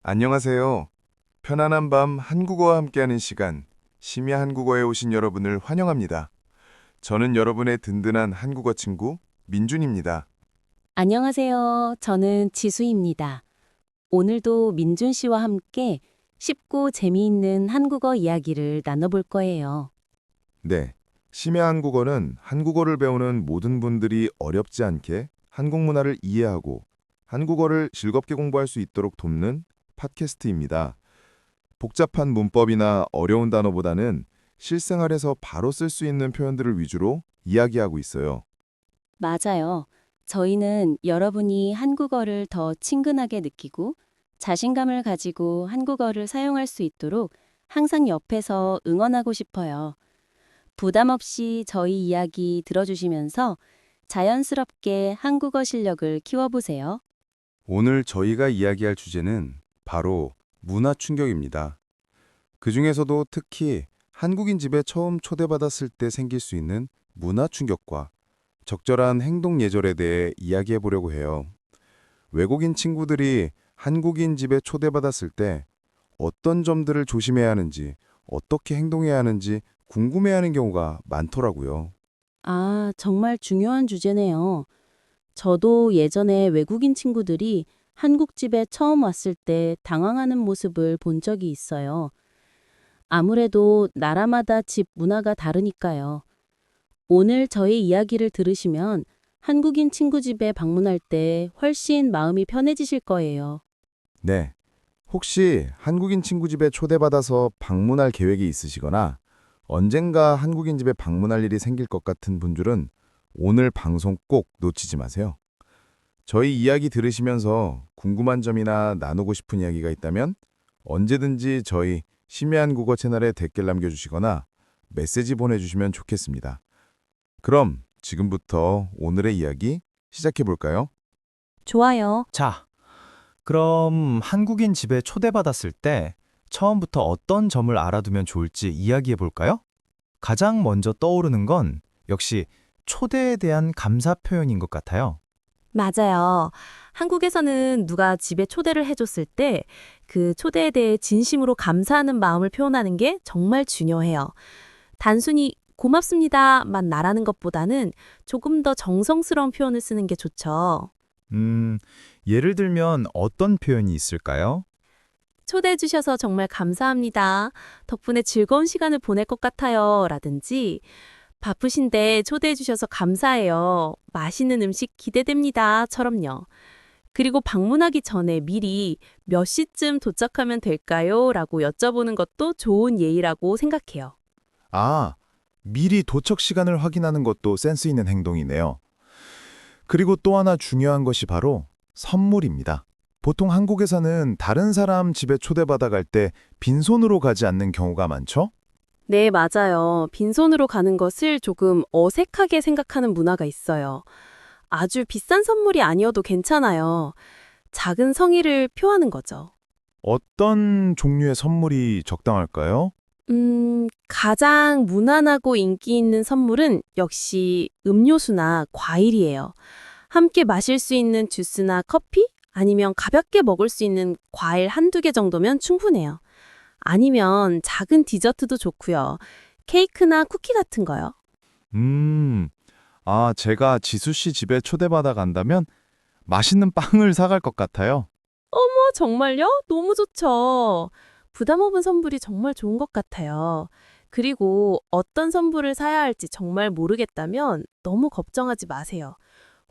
안녕하세요. 편안한 밤 한국어와 함께하는 시간, 심야 한국어에 오신 여러분을 환영합니다. 저는 여러분의 든든한 한국어 친구 민준입니다. 안녕하세요. 저는 지수입니다. 오늘도 민준 씨와 함께 쉽고 재미있는 한국어 이야기를 나눠볼 거예요. 네, 심야 한국어는 한국어를 배우는 모든 분들이 어렵지 않게 한국 문화를 이해하고 한국어를 즐겁게 공부할 수 있도록 돕는 팟캐스트입니다. 복잡한 문법이나 어려운 단어보다는 실생활에서 바로 쓸 수 있는 표현들을 위주로 이야기하고 있어요. 맞아요. 저희는 여러분이 한국어를 더 친근하게 느끼고 자신감을 가지고 한국어를 사용할 수 있도록 항상 옆에서 응원하고 싶어요. 부담 없이 저희 이야기 들어주시면서 자연스럽게 한국어 실력을 키워보세요. 오늘 저희가 이야기할 주제는 바로 문화 충격입니다. 그중에서도 특히 한국인 집에 처음 초대받았을 때 생길 수 있는 문화 충격과 적절한 행동 예절에 대해 이야기해 보려고 해요. 외국인 친구들이 한국인 집에 초대받았을 때 어떤 점들을 조심해야 하는지, 어떻게 행동해야 하는지 궁금해하는 경우가 많더라고요. 아, 정말 중요한 주제네요. 저도 예전에 외국인 친구들이 한국집에 처음 왔을 때 당황하는 모습을 본 적이 있어요. 아무래도 나라마다 집 문화가 다르니까요. 오늘 저희 이야기를 들으시면 한국인 친구 집에 방문할 때 훨씬 마음이 편해지실 거예요. 네. 혹시 한국인 친구 집에 초대받아서 방문할 계획이 있으시거나 언젠가 한국인 집에 방문할 일이 생길 것 같은 분들은 오늘 방송 꼭 놓치지 마세요. 저희 이야기 들으시면서 궁금한 점이나 나누고 싶은 이야기가 있다면 언제든지 저희 심야한 국어 채널에 댓글 남겨주시거나 메시지 보내주시면 좋겠습니다. 그럼 지금부터 오늘의 이야기 시작해 볼까요? 좋아요. 자, 그럼 한국인 집에 초대받았을 때 처음부터 어떤 점을 알아두면 좋을지 이야기해 볼까요? 가장 먼저 떠오르는 건 역시 초대에 대한 감사 표현인 것 같아요. 맞아요. 한국에서는 누가 집에 초대를 해줬을 때 그 초대에 대해 진심으로 감사하는 마음을 표현하는 게 정말 중요해요. 단순히 고맙습니다만 말하는 것보다는 조금 더 정성스러운 표현을 쓰는 게 좋죠. 예를 들면 어떤 표현이 있을까요? 초대해 주셔서 정말 감사합니다. 덕분에 즐거운 시간을 보낼 것 같아요. 라든지 바쁘신데 초대해 주셔서 감사해요. 맛있는 음식 기대됩니다. 처럼요. 그리고 방문하기 전에 미리 몇 시쯤 도착하면 될까요? 라고 여쭤보는 것도 좋은 예의라고 생각해요. 아, 미리 도착 시간을 확인하는 것도 센스 있는 행동이네요. 그리고 또 하나 중요한 것이 바로 선물입니다. 보통 한국에서는 다른 사람 집에 초대받아 갈 때 빈손으로 가지 않는 경우가 많죠? 네, 맞아요. 빈손으로 가는 것을 조금 어색하게 생각하는 문화가 있어요. 아주 비싼 선물이 아니어도 괜찮아요. 작은 성의를 표하는 거죠. 어떤 종류의 선물이 적당할까요? 가장 무난하고 인기 있는 선물은 역시 음료수나 과일이에요. 함께 마실 수 있는 주스나 커피? 아니면 가볍게 먹을 수 있는 과일 한두 개 정도면 충분해요. 아니면 작은 디저트도 좋고요. 케이크나 쿠키 같은 거요. 제가 지수 씨 집에 초대받아 간다면 맛있는 빵을 사갈 것 같아요. 정말요? 너무 좋죠. 부담 없은 선물이 정말 좋은 것 같아요. 그리고 어떤 선물을 사야 할지 정말 모르겠다면 너무 걱정하지 마세요.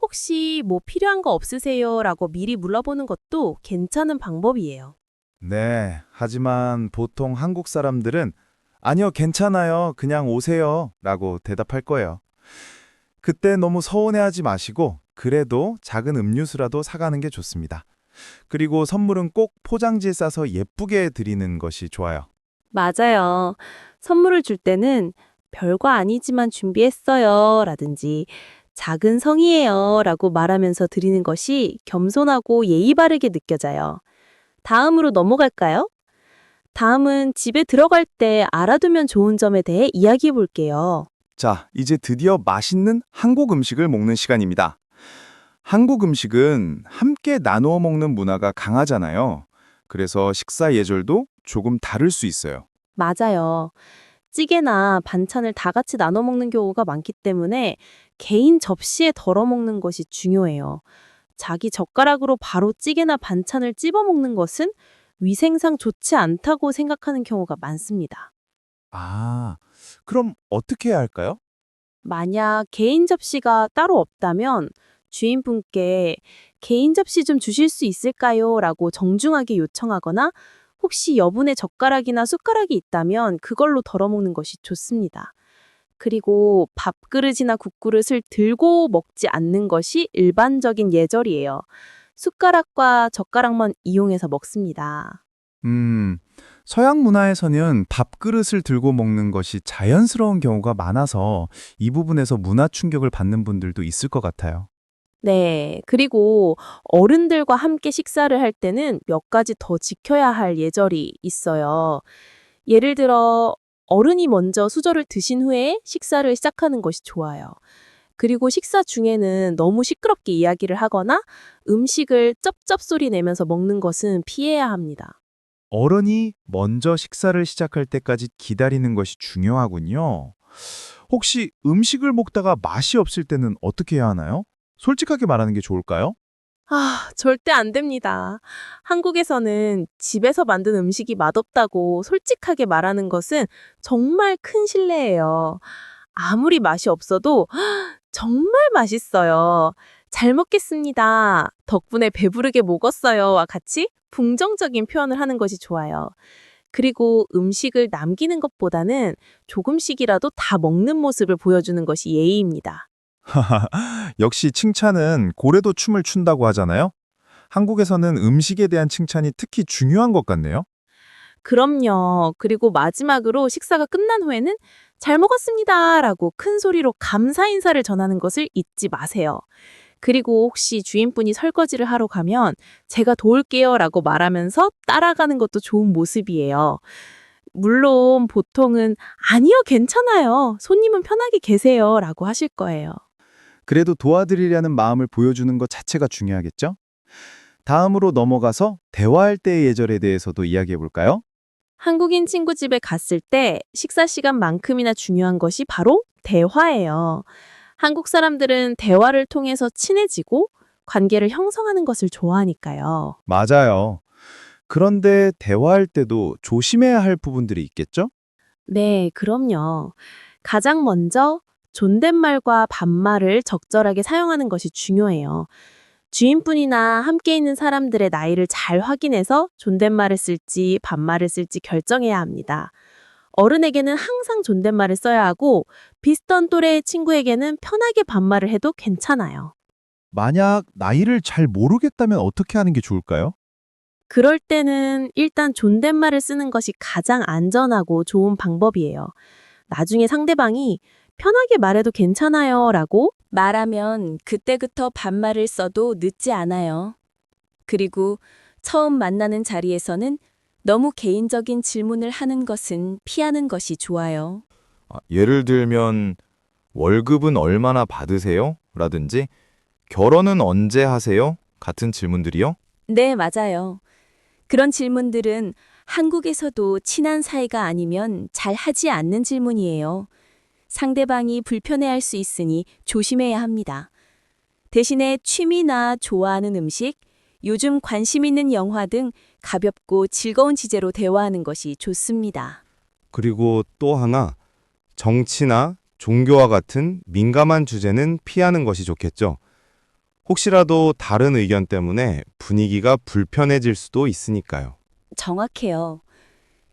혹시 뭐 필요한 거 없으세요? 라고 미리 물어보는 것도 괜찮은 방법이에요. 네, 하지만 보통 한국 사람들은 아니요, 괜찮아요. 그냥 오세요. 라고 대답할 거예요. 그때 너무 서운해하지 마시고 그래도 작은 음료수라도 사가는 게 좋습니다. 그리고 선물은 꼭 포장지에 싸서 예쁘게 드리는 것이 좋아요. 맞아요. 선물을 줄 때는 별거 아니지만 준비했어요. 라든지 작은 성의예요. 라고 말하면서 드리는 것이 겸손하고 예의 바르게 느껴져요. 다음으로 넘어갈까요? 다음은 집에 들어갈 때 알아두면 좋은 점에 대해 이야기해 볼게요. 자, 이제 드디어 맛있는 한국 음식을 먹는 시간입니다. 한국 음식은 함께 나누어 먹는 문화가 강하잖아요. 그래서 식사 예절도 조금 다를 수 있어요. 맞아요. 찌개나 반찬을 다 같이 나눠 먹는 경우가 많기 때문에 개인 접시에 덜어 먹는 것이 중요해요. 자기 젓가락으로 바로 찌개나 반찬을 찝어 먹는 것은 위생상 좋지 않다고 생각하는 경우가 많습니다. 아, 그럼 어떻게 해야 할까요? 만약 개인 접시가 따로 없다면 주인분께 개인 접시 좀 주실 수 있을까요? 라고 정중하게 요청하거나 혹시 여분의 젓가락이나 숟가락이 있다면 그걸로 덜어먹는 것이 좋습니다. 그리고 밥그릇이나 국그릇을 들고 먹지 않는 것이 일반적인 예절이에요. 숟가락과 젓가락만 이용해서 먹습니다. 서양 문화에서는 밥그릇을 들고 먹는 것이 자연스러운 경우가 많아서 이 부분에서 문화 충격을 받는 분들도 있을 것 같아요. 네. 그리고 어른들과 함께 식사를 할 때는 몇 가지 더 지켜야 할 예절이 있어요. 예를 들어, 어른이 먼저 수저를 드신 후에 식사를 시작하는 것이 좋아요. 그리고 식사 중에는 너무 시끄럽게 이야기를 하거나 음식을 쩝쩝 소리 내면서 먹는 것은 피해야 합니다. 어른이 먼저 식사를 시작할 때까지 기다리는 것이 중요하군요. 혹시 음식을 먹다가 맛이 없을 때는 어떻게 해야 하나요? 솔직하게 말하는 게 좋을까요? 절대 안 됩니다. 한국에서는 집에서 만든 음식이 맛없다고 솔직하게 말하는 것은 정말 큰 신뢰예요. 아무리 맛이 없어도 정말 맛있어요. 잘 먹겠습니다. 덕분에 배부르게 먹었어요와 같이 긍정적인 표현을 하는 것이 좋아요. 그리고 음식을 남기는 것보다는 조금씩이라도 다 먹는 모습을 보여주는 것이 예의입니다. 역시 칭찬은 고래도 춤을 춘다고 하잖아요. 한국에서는 음식에 대한 칭찬이 특히 중요한 것 같네요. 그럼요. 그리고 마지막으로 식사가 끝난 후에는 잘 먹었습니다. 라고 큰 소리로 감사 인사를 전하는 것을 잊지 마세요. 그리고 혹시 주인분이 설거지를 하러 가면 제가 도울게요. 라고 말하면서 따라가는 것도 좋은 모습이에요. 물론 보통은 아니요, 괜찮아요. 손님은 편하게 계세요. 라고 하실 거예요. 그래도 도와드리려는 마음을 보여주는 것 자체가 중요하겠죠? 다음으로 넘어가서 대화할 때의 예절에 대해서도 이야기해 볼까요? 한국인 친구 집에 갔을 때 식사 시간만큼이나 중요한 것이 바로 대화예요. 한국 사람들은 대화를 통해서 친해지고 관계를 형성하는 것을 좋아하니까요. 맞아요. 그런데 대화할 때도 조심해야 할 부분들이 있겠죠? 네, 그럼요. 가장 먼저 존댓말과 반말을 적절하게 사용하는 것이 중요해요. 주인분이나 함께 있는 사람들의 나이를 잘 확인해서 존댓말을 쓸지 반말을 쓸지 결정해야 합니다. 어른에게는 항상 존댓말을 써야 하고 비슷한 또래의 친구에게는 편하게 반말을 해도 괜찮아요. 만약 나이를 잘 모르겠다면 어떻게 하는 게 좋을까요? 그럴 때는 일단 존댓말을 쓰는 것이 가장 안전하고 좋은 방법이에요. 나중에 상대방이 편하게 말해도 괜찮아요 라고 말하면 그때부터 반말을 써도 늦지 않아요. 그리고 처음 만나는 자리에서는 너무 개인적인 질문을 하는 것은 피하는 것이 좋아요. 예를 들면 월급은 얼마나 받으세요? 라든지 결혼은 언제 하세요? 같은 질문들이요. 네, 맞아요. 그런 질문들은 한국에서도 친한 사이가 아니면 잘 하지 않는 질문이에요. 상대방이 불편해할 수 있으니 조심해야 합니다. 대신에 취미나 좋아하는 음식, 요즘 관심 있는 영화 등 가볍고 즐거운 주제로 대화하는 것이 좋습니다. 그리고 또 하나, 정치나 종교와 같은 민감한 주제는 피하는 것이 좋겠죠. 혹시라도 다른 의견 때문에 분위기가 불편해질 수도 있으니까요. 정확해요.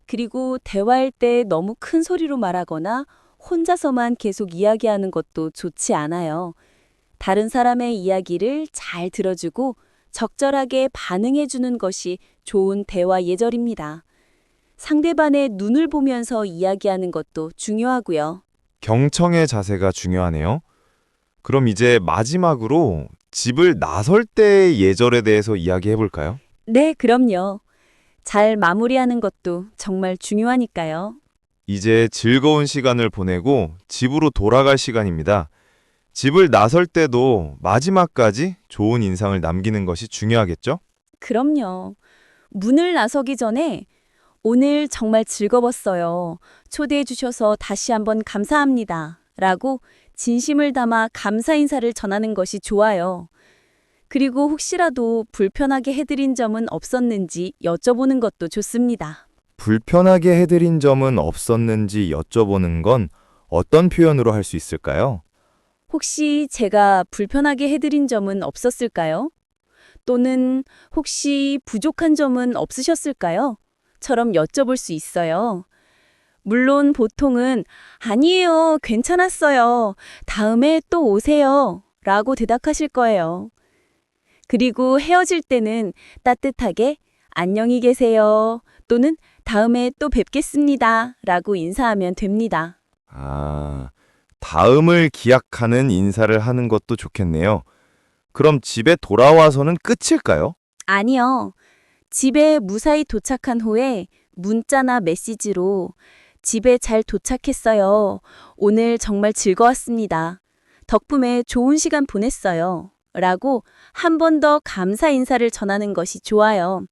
그리고 대화할 때 너무 큰 소리로 말하거나 혼자서만 계속 이야기하는 것도 좋지 않아요. 다른 사람의 이야기를 잘 들어주고 적절하게 반응해주는 것이 좋은 대화 예절입니다. 상대방의 눈을 보면서 이야기하는 것도 중요하고요. 경청의 자세가 중요하네요. 그럼 이제 마지막으로 집을 나설 때의 예절에 대해서 이야기해 볼까요? 네, 그럼요. 잘 마무리하는 것도 정말 중요하니까요. 이제 즐거운 시간을 보내고 집으로 돌아갈 시간입니다. 집을 나설 때도 마지막까지 좋은 인상을 남기는 것이 중요하겠죠? 그럼요. 문을 나서기 전에 오늘 정말 즐거웠어요. 초대해 주셔서 다시 한번 감사합니다. 라고 진심을 담아 감사 인사를 전하는 것이 좋아요. 그리고 혹시라도 불편하게 해드린 점은 없었는지 여쭤보는 것도 좋습니다. 불편하게 해드린 점은 없었는지 여쭤보는 건 어떤 표현으로 할 수 있을까요? 혹시 제가 불편하게 해드린 점은 없었을까요? 또는 혹시 부족한 점은 없으셨을까요? 처럼 여쭤볼 수 있어요. 물론 보통은 아니에요, 괜찮았어요. 다음에 또 오세요. 라고 대답하실 거예요. 그리고 헤어질 때는 따뜻하게 안녕히 계세요. 또는 다음에 또 뵙겠습니다. 라고 인사하면 됩니다. 아, 다음을 기약하는 인사를 하는 것도 좋겠네요. 그럼 집에 돌아와서는 끝일까요? 아니요. 집에 무사히 도착한 후에 문자나 메시지로 집에 잘 도착했어요. 오늘 정말 즐거웠습니다. 덕분에 좋은 시간 보냈어요. 라고 한 번 더 감사 인사를 전하는 것이 좋아요.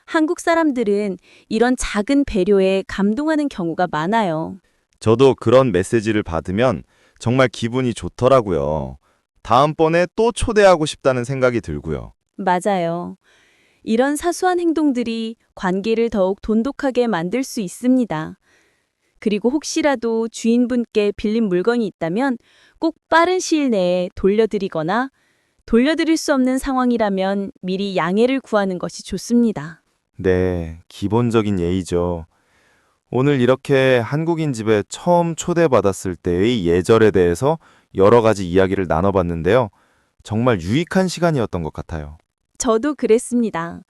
한국 사람들은 이런 작은 배려에 감동하는 경우가 많아요. 저도 그런 메시지를 받으면 정말 기분이 좋더라고요. 다음번에 또 초대하고 싶다는 생각이 들고요. 맞아요. 이런 사소한 행동들이 관계를 더욱 돈독하게 만들 수 있습니다. 그리고 혹시라도 주인분께 빌린 물건이 있다면 꼭 빠른 시일 내에 돌려드리거나 돌려드릴 수 없는 상황이라면 미리 양해를 구하는 것이 좋습니다. 네, 기본적인 예의죠. 오늘 이렇게 한국인 집에 처음 초대받았을 때의 예절에 대해서 여러 가지 이야기를 나눠봤는데요. 정말 유익한 시간이었던 것 같아요. 저도 그랬습니다.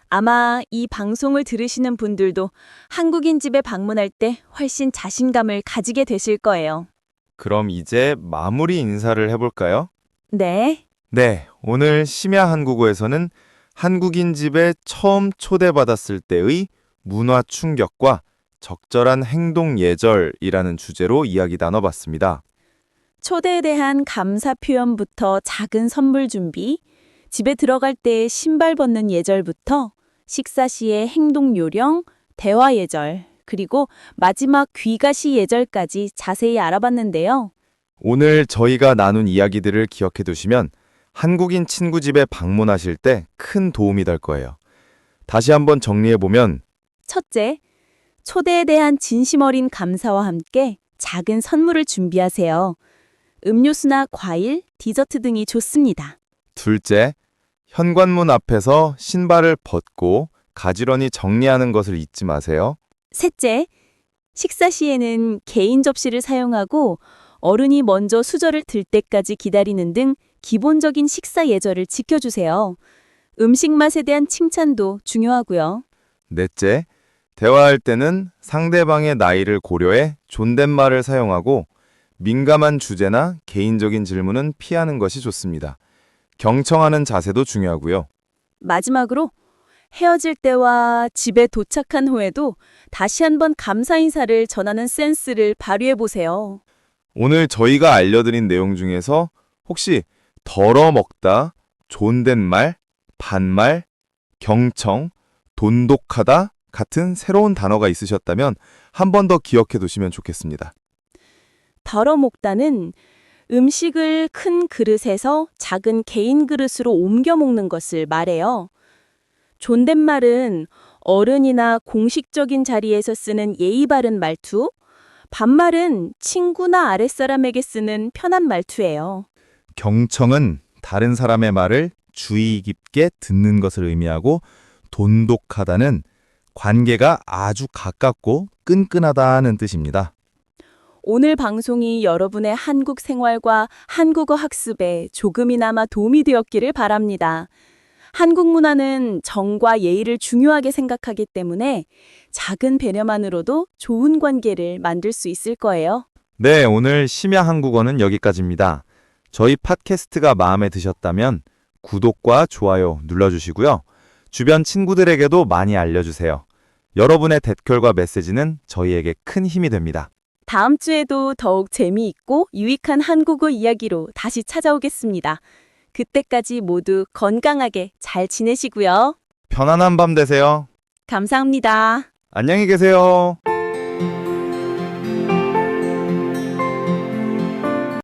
아마 이 방송을 들으시는 분들도 한국인 집에 방문할 때 훨씬 자신감을 가지게 되실 거예요. 그럼 이제 마무리 인사를 해볼까요? 네. 네, 오늘 심야 한국어에서는 한국인 집에 처음 초대받았을 때의 문화 충격과 적절한 행동 예절이라는 주제로 이야기 나눠봤습니다. 초대에 대한 감사 표현부터 작은 선물 준비, 집에 들어갈 때 신발 벗는 예절부터 식사 시의 행동 요령, 대화 예절, 그리고 마지막 귀가 시 예절까지 자세히 알아봤는데요. 오늘 저희가 나눈 이야기들을 기억해 두시면 한국인 친구 집에 방문하실 때 큰 도움이 될 거예요. 다시 한번 정리해보면 첫째, 초대에 대한 진심 어린 감사와 함께 작은 선물을 준비하세요. 음료수나 과일, 디저트 등이 좋습니다. 둘째, 현관문 앞에서 신발을 벗고 가지런히 정리하는 것을 잊지 마세요. 셋째, 식사 시에는 개인 접시를 사용하고 어른이 먼저 수저를 들 때까지 기다리는 등 기본적인 식사 예절을 지켜주세요. 음식 맛에 대한 칭찬도 중요하고요. 넷째, 대화할 때는 상대방의 나이를 고려해 존댓말을 사용하고 민감한 주제나 개인적인 질문은 피하는 것이 좋습니다. 경청하는 자세도 중요하고요. 마지막으로 헤어질 때와 집에 도착한 후에도 다시 한번 감사 인사를 전하는 센스를 발휘해 보세요. 오늘 저희가 알려드린 내용 중에서 혹시 덜어 먹다, 존댓말, 반말, 경청, 돈독하다 같은 새로운 단어가 있으셨다면 한 번 더 기억해 두시면 좋겠습니다. 덜어먹다는 음식을 큰 그릇에서 작은 개인 그릇으로 옮겨 먹는 것을 말해요. 존댓말은 어른이나 공식적인 자리에서 쓰는 예의 바른 말투, 반말은 친구나 아랫사람에게 쓰는 편한 말투예요. 경청은 다른 사람의 말을 주의 깊게 듣는 것을 의미하고 돈독하다는 관계가 아주 가깝고 끈끈하다는 뜻입니다. 오늘 방송이 여러분의 한국 생활과 한국어 학습에 조금이나마 도움이 되었기를 바랍니다. 한국 문화는 정과 예의를 중요하게 생각하기 때문에 작은 배려만으로도 좋은 관계를 만들 수 있을 거예요. 네, 오늘 심야 한국어는 여기까지입니다. 저희 팟캐스트가 마음에 드셨다면 구독과 좋아요 눌러주시고요. 주변 친구들에게도 많이 알려주세요. 여러분의 댓글과 메시지는 저희에게 큰 힘이 됩니다. 다음 주에도 더욱 재미있고 유익한 한국어 이야기로 다시 찾아오겠습니다. 그때까지 모두 건강하게 잘 지내시고요. 편안한 밤 되세요. 감사합니다. 안녕히 계세요.